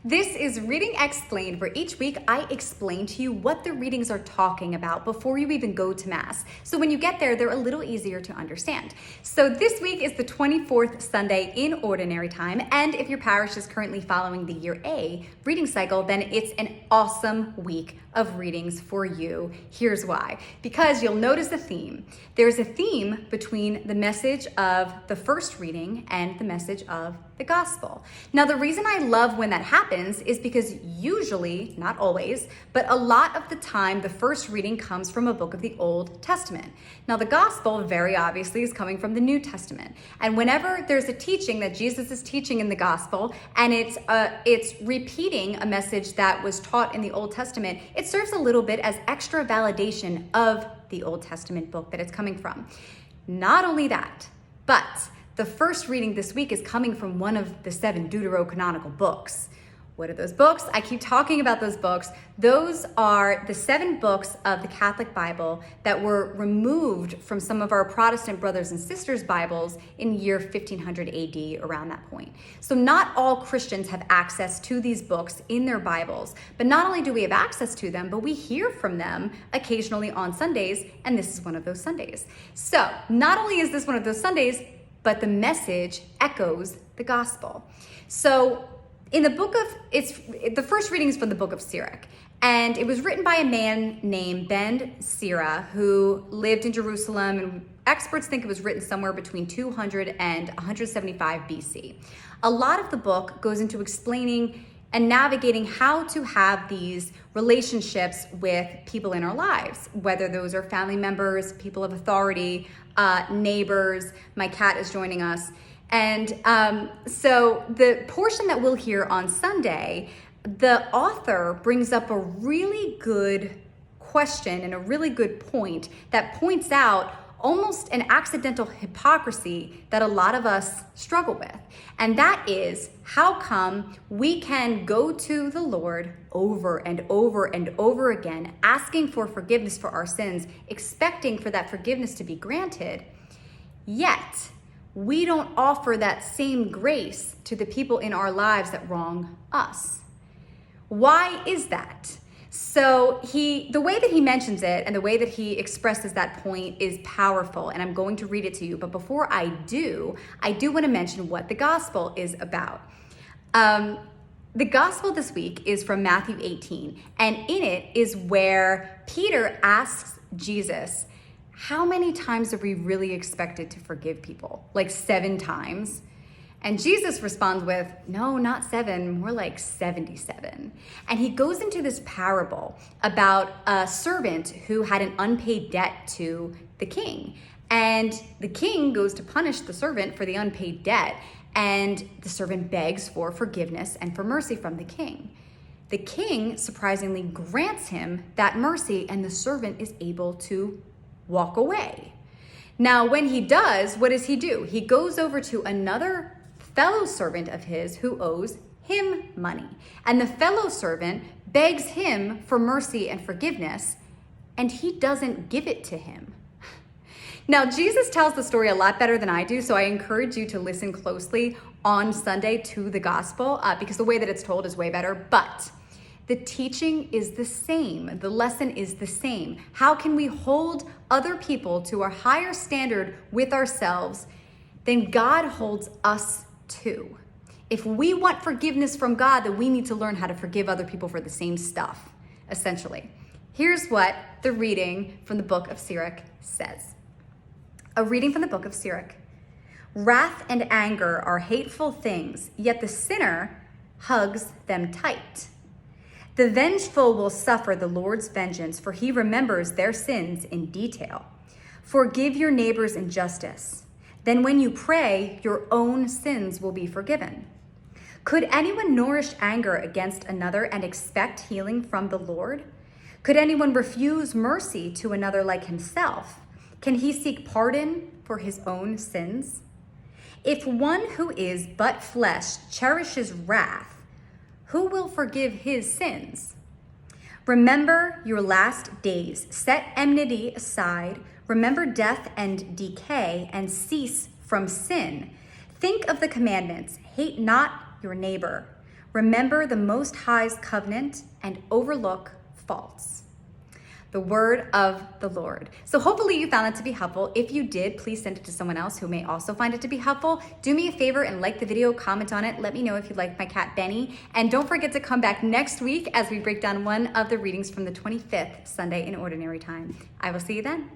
This is Reading Explained, where each week I explain to you what the readings are talking about before you even go to Mass. So when you get there, they're a little easier to understand. So this week is the 24th Sunday in Ordinary Time, and if your parish is currently following the Year A reading cycle, then it's an awesome week of readings for you. Here's why. Because you'll notice a theme. There's a theme between the message of the first reading and the message of the Gospel. Now, the reason I love when that happens is because usually, not always, but a lot of the time, the first reading comes from a book of the Old Testament. Now, the Gospel, very obviously, is coming from the New Testament. And whenever there's a teaching that Jesus is teaching in the Gospel, and it's repeating a message that was taught in the Old Testament, it serves a little bit as extra validation of the Old Testament book that it's coming from. Not only that, but the first reading this week is coming from one of the 7 deuterocanonical books. What are those books? I keep talking about those books. Those are the 7 books of the Catholic Bible that were removed from some of our Protestant brothers and sisters' Bibles in year 1500 AD, around that point. So not all Christians have access to these books in their Bibles, but not only do we have access to them, but we hear from them occasionally on Sundays, and this is one of those Sundays. So not only is this one of those Sundays, but the message echoes the Gospel. So in the the first reading is from the book of Sirach, and it was written by a man named Ben Sirach who lived in Jerusalem, and experts think it was written somewhere between 200 and 175 BC. A lot of the book goes into explaining and navigating how to have these relationships with people in our lives, whether those are family members, people of authority, neighbors. My cat is joining us. And so the portion that we'll hear on Sunday, the author brings up a really good question and a really good point that points out almost an accidental hypocrisy that a lot of us struggle with. And that is, how come we can go to the Lord over and over and over again, asking for forgiveness for our sins, expecting for that forgiveness to be granted, yet we don't offer that same grace to the people in our lives that wrong us? Why is that? So the way that he mentions it and the way that he expresses that point is powerful, and I'm going to read it to you. But before I do want to mention what the Gospel is about. The Gospel this week is from Matthew 18, and in it is where Peter asks Jesus, how many times are we really expected to forgive people? Like 7 times? And Jesus responds with, no, not 7, more like 77. And he goes into this parable about a servant who had an unpaid debt to the king. And the king goes to punish the servant for the unpaid debt. And the servant begs for forgiveness and for mercy from the king. The king surprisingly grants him that mercy, and the servant is able to walk away. Now, when he does, what does he do? He goes over to another fellow servant of his who owes him money. And the fellow servant begs him for mercy and forgiveness, and he doesn't give it to him. Now, Jesus tells the story a lot better than I do, so I encourage you to listen closely on Sunday to the Gospel, because the way that it's told is way better, but the teaching is the same. The lesson is the same. How can we hold other people to a higher standard with ourselves than God holds us to? If we want forgiveness from God, then we need to learn how to forgive other people for the same stuff, essentially. Here's what the reading from the book of Sirach says. A reading from the book of Sirach. Wrath and anger are hateful things, yet the sinner hugs them tight. The vengeful will suffer the Lord's vengeance, for he remembers their sins in detail. Forgive your neighbor's injustice. Then when you pray, your own sins will be forgiven. Could anyone nourish anger against another and expect healing from the Lord? Could anyone refuse mercy to another like himself? Can he seek pardon for his own sins? If one who is but flesh cherishes wrath, who will forgive his sins? Remember your last days. Set enmity aside. Remember death and decay, and cease from sin. Think of the commandments. Hate not your neighbor. remember the Most High's covenant and overlook faults. The word of the Lord. So hopefully you found that to be helpful. If you did, please send it to someone else who may also find it to be helpful. Do me a favor and like the video, comment on it. Let me know if you like my cat Benny. And don't forget to come back next week as we break down one of the readings from the 25th Sunday in Ordinary Time. I will see you then.